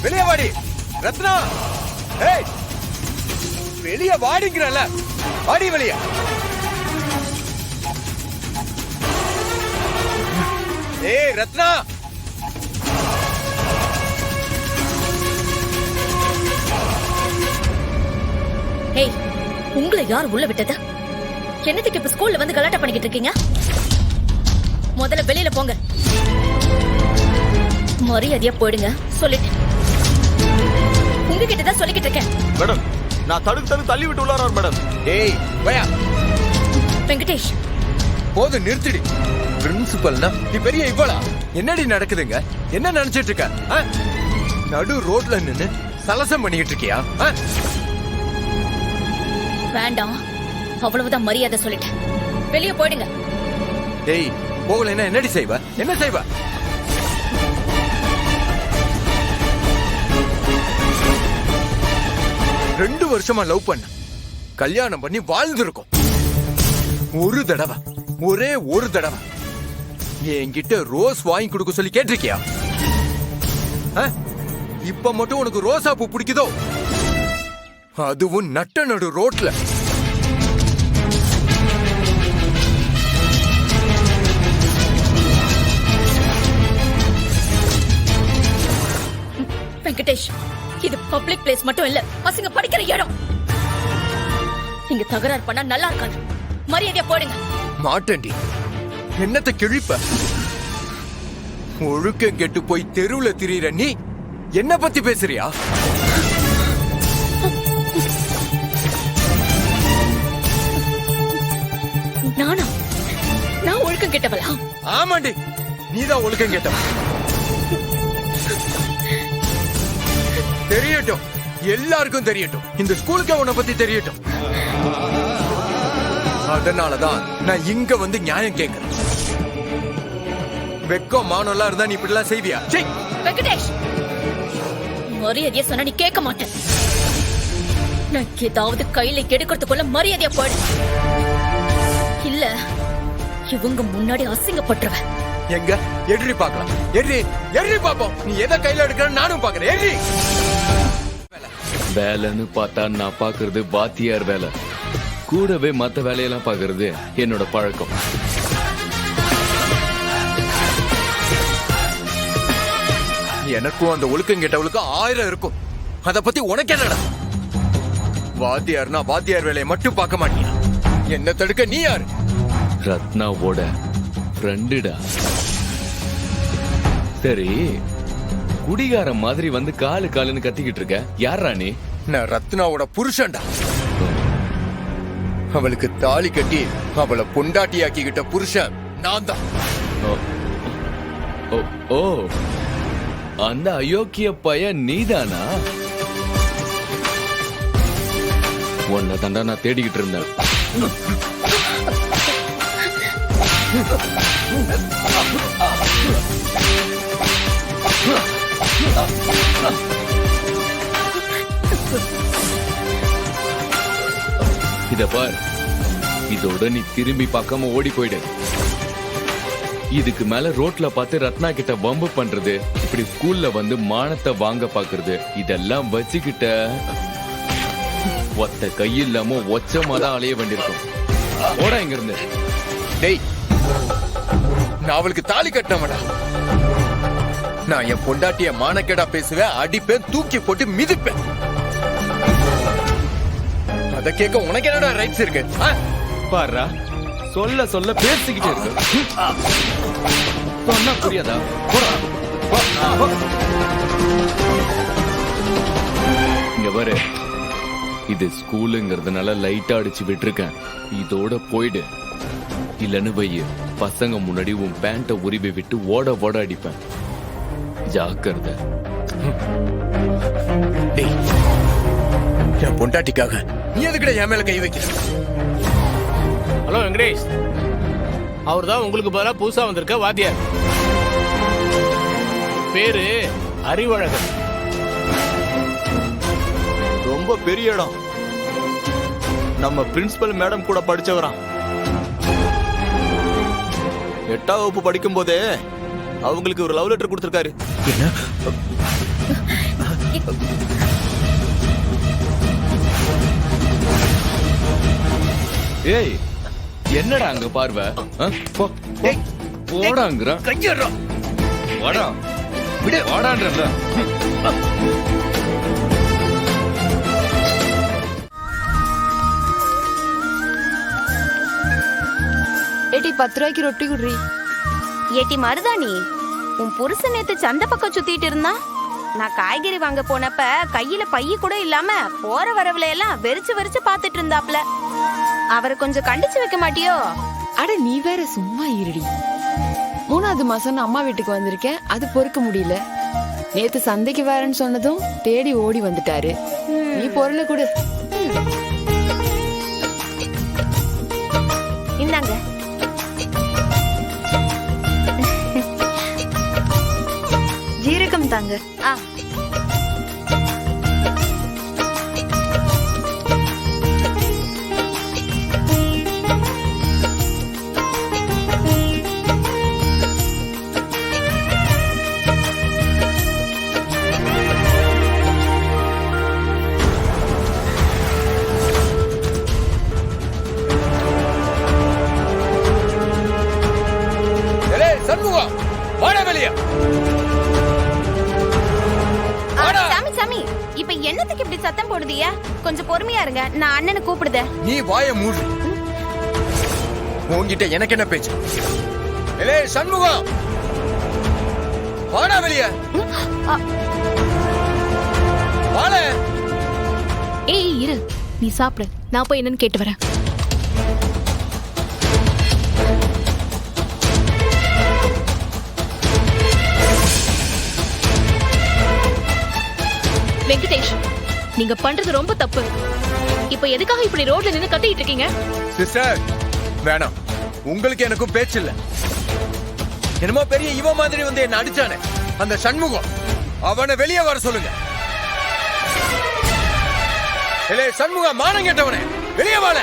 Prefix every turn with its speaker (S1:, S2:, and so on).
S1: வெளியே வாடி ரத்னா. ஏய் வெளியே வாடிங்கிறல, வாடி வெளியே. ஏய் ரத்னா.
S2: ஏய், உங்களை யார் உள்ள விட்டது? என்னத்துக்கு இப்ப ஸ்கூல்ல வந்து கலாட்டா பண்ணிக்கிட்டு இருக்கீங்க? முதல்ல வெளியில போங்க. மரியாதையா போயிடுங்க சொல்லிட்டேன். உங்ககிட்ட தான் சொல்லிக்கிட்டு இருக்கேன்.
S3: மேடம், நான் தடுத்து தள்ளி விட்டு உள்ளாரார் மேடம்.
S1: ஏய் வயா
S2: வெங்கடேஷ்,
S1: போது நிறுத்திடி. பிரின்சிபல்னா நீ பெரிய இவ்வளா? என்னடி நடக்குதுங்க? என்ன நினைச்சிட்டு இருக்க? நடு ரோட்ல நின்னு சலசம் பண்ணிக்கிட்டு இருக்கியா?
S2: வேண்டாம், அவ்வளவுதான் மரியாதை சொல்லிட்டேன். வெளியே போயிடுங்க.
S1: டேய் போகலைன்னா என்னடி செய்வ? என்ன செய்வ? ரெண்டு வருஷமா லவ் பண்ண, கல்யாணம் பண்ணி வாழ்ந்திருக்கோம். ஒரு தடவை, ஒரே ஒரு தடவை என்கிட்ட ரோஸ் வாங்கி கொடுக்க சொல்லி கேட்டிருக்கியா? இப்ப மட்டும் உனக்கு ரோசா பூ பிடிக்குதோ? அதுவும் நட்ட நடு ரோட்ல.
S2: வெங்கடேஷ், இது பப்ளிக் பிளேஸ் மட்டும் இல்ல, பசங்க படிக்கிற இடம். இங்க தகராறு பண்ணா நல்லா இருக்காது. மரியாதையா போடுங்க.
S1: மாட்டேன்டி. என்னத்தை கிழிப்ப? ஒழுக்கம் கெட்டு போய் தெருவுல திரியிற நீ என்ன பத்தி பேசுறியா?
S2: நானா? நான் ஒழுக்கம் கெட்டவளா?
S1: ஆமாண்டி, நீதான் ஒழுக்கம் கெட்டவ. தெரியட்டும், எல்லாருக்கும் தெரியட்டும். இந்த ஸ்கூலுக்கு உன்னை பத்தி தெரியட்டும். அதனாலதான் நான் இங்க வந்து நியாயம் கேட்கிறேன். வெக்கம் மானம்லாம் இருந்தா நீ இப்படி எல்லாம் செய்வியா?
S2: வெங்கடேஷ், மரியாதையா சொன்னா நீ கேட்க மாட்டேன். நான் ஏதாவது கையில கெடுக்கிறதுக்குள்ள மரியாதையா போயிடு. இல்ல இவங்க முன்னாடி அசிங்கப்பட்டுருவேன்.
S1: எங்க எட்ரி பாக்கலாம், எட்ரி எட்ரி பாப்போம். நீ எதை கையில எடுக்கிற நானும் பாக்குறேன். எட்ரி.
S4: வேலைன்னு பார்த்தா நான் பாக்குறது வாத்தியார் வேலை, கூடவே மத்த வேலையெல்லாம் பாக்குறது என்னோட பழக்கம்.
S1: எனக்கும் அந்த ஒழுக்கம் கேட்டவளுக்கு 1000 இருக்கும். அத பத்தி உனக்கு என்னடா? வாத்தியார்னா வாத்தியார் வேலையை மட்டும் பார்க்க மாட்டியா? என்ன தடுக்க நீ யாரு?
S4: ரத்னாவோட ஃப்ரெண்டுடா. சரி, குடிகார மாதிரி வந்து காலு காலுன்னு கத்திக்கிட்டு இருக்க, யாரா நீ?
S1: நான் ரத்னாவோட புருஷன்டா. அவளுக்கு தாலி கட்டி அவளை பொண்டாட்டியாக்கிக்கிட்ட புருஷன் நான் தான்.
S4: ஓ, அந்த அயோக்கிய பையன் நீதானா? உன்னை தாண்டா நான் தேடிக்கிட்டு இருந்தேன். இத பார், இதோட நீ திரும்பி பார்க்காம ஓடி போயிடு. இதுக்கு மேல ரோட்ல பார்த்து ரத்னா கிட்ட வம்பு பண்றது, இப்படி ஸ்கூல்ல வந்து மானத்தை வாங்க பாக்குறது, இதெல்லாம் வச்சுக்கிட்ட ஒத்த கை இல்லாம ஒச்சமாதான் அலைய வேண்டியிருக்கும். ஓடா இங்க இருந்து.
S1: டேய், நான் அவளுக்கு தாலி கட்டினவடா. நான் என் பொண்டாட்டிய மானக்கேடா பேசுவேன், அடிப்பேன், தூக்கி போட்டு மிதிப்பேன். அத கேட்க உனக்கு என்னடா ரைட்ஸ் இருக்கு?
S4: பாருடா, சொல்ல சொல்ல பேசிக்கிட்டே இருக்கு. சொன்னா புரியாதா? இங்க பாரு, இது ஸ்கூலுங்கிறதுனால லைட்டா அடிச்சு விட்டுருக்கேன். இதோட போயிடு, இல்லன்னு வைய பசங்க முன்னாடி உன் பேண்ட உருவி விட்டு ஓட ஓட அடிப்பேன். ஜாக்கிரதை.
S1: என் பொண்டாட்டிக்காக நீ எதுக்கிட்ட என் மேல கை வைக்கிற?
S5: ஹலோ வெங்கடேஷ், அவர் தான் உங்களுக்கு பதிலா புதுசா வந்திருக்க வாத்தியார். பேரு அறிவழகன்.
S3: ரொம்ப பெரிய இடம். நம்ம பிரின்சிபல் மேடம் கூட படிச்சவராம். 8ஆம் வகுப்பு படிக்கும் போதே அவங்களுக்கு ஒரு லவ் லெட்டர் கொடுத்திருக்காரு.
S4: ஏய் என்னடா அங்க பார்வை ஆ? போ, போ. போடாங்கற
S1: கையறா
S4: வாடா விடு வாடான்றல
S6: ஏட்டி 10 ரூபாய்க்கு ரொட்டி குடுறி.
S7: ஏட்டி மருதாணி, உன் புருஷன் நேத்து சந்தை பக்கம் சுத்திட்டு இருந்தா. நான் காய்கறி வாங்க போனப்ப கையில பைய கூட இல்லாம போற வரவுல எல்லாம் வெறிச்சு வெறிச்சு பாத்துட்டு இருந்தாப்ல. அவரை கொஞ்சம் கண்டிச்சு வைக்க மாட்டியோ?
S6: அட நீ வேற சும்மா இருடி. 3வது மாசம் நான் அம்மா வீட்டுக்கு வந்திருக்கேன், அது பொறுக்க முடியல. நேத்து சந்தைக்கு வரேன்னு சொன்னதும் தேடி ஓடி வந்துட்டாரு. நீ பொருளை கொடு.
S7: இந்தாங்க. ஜீரகம் தாங்க. ஆ
S1: சண்முகா வாடா வெளிய.
S7: சாமி சாமி, இப்ப என்னத்துக்கு இப்படி சத்தம் போடுதியா? கொஞ்சம் பொறுமையா இருங்க, நான் அண்ணனை கூப்பிடுதேன்.
S1: நீ வாய மூடு. உன்கிட்ட எனக்கு என்ன பேச்சு? ஏலே சண்முகா வாடா வெளிய. வாட.
S2: ஏய் இரு, நீ சாப்பிடு, நான் போய் என்னன்னு கேட்டு வரேன். வெங்கடேஷ், நீங்க பண்றது ரொம்ப தப்பு. இப்ப எதுக்காக இப்படி ரோட்ல நின்னு கத்திட்டு இருக்கீங்க?
S1: சிஸ்டர் வேணாம், உங்களுக்கு எனக்கும் பேச்சு இல்ல. என்னமோ பெரிய இவ மாதிரி வந்து என்ன அடிச்சானே அந்த சண்முகம், அவனை வெளியே வர சொல்லுங்க. ஏலே சண்முகம், மானம் கேட்டவனே வெளியே வாழ.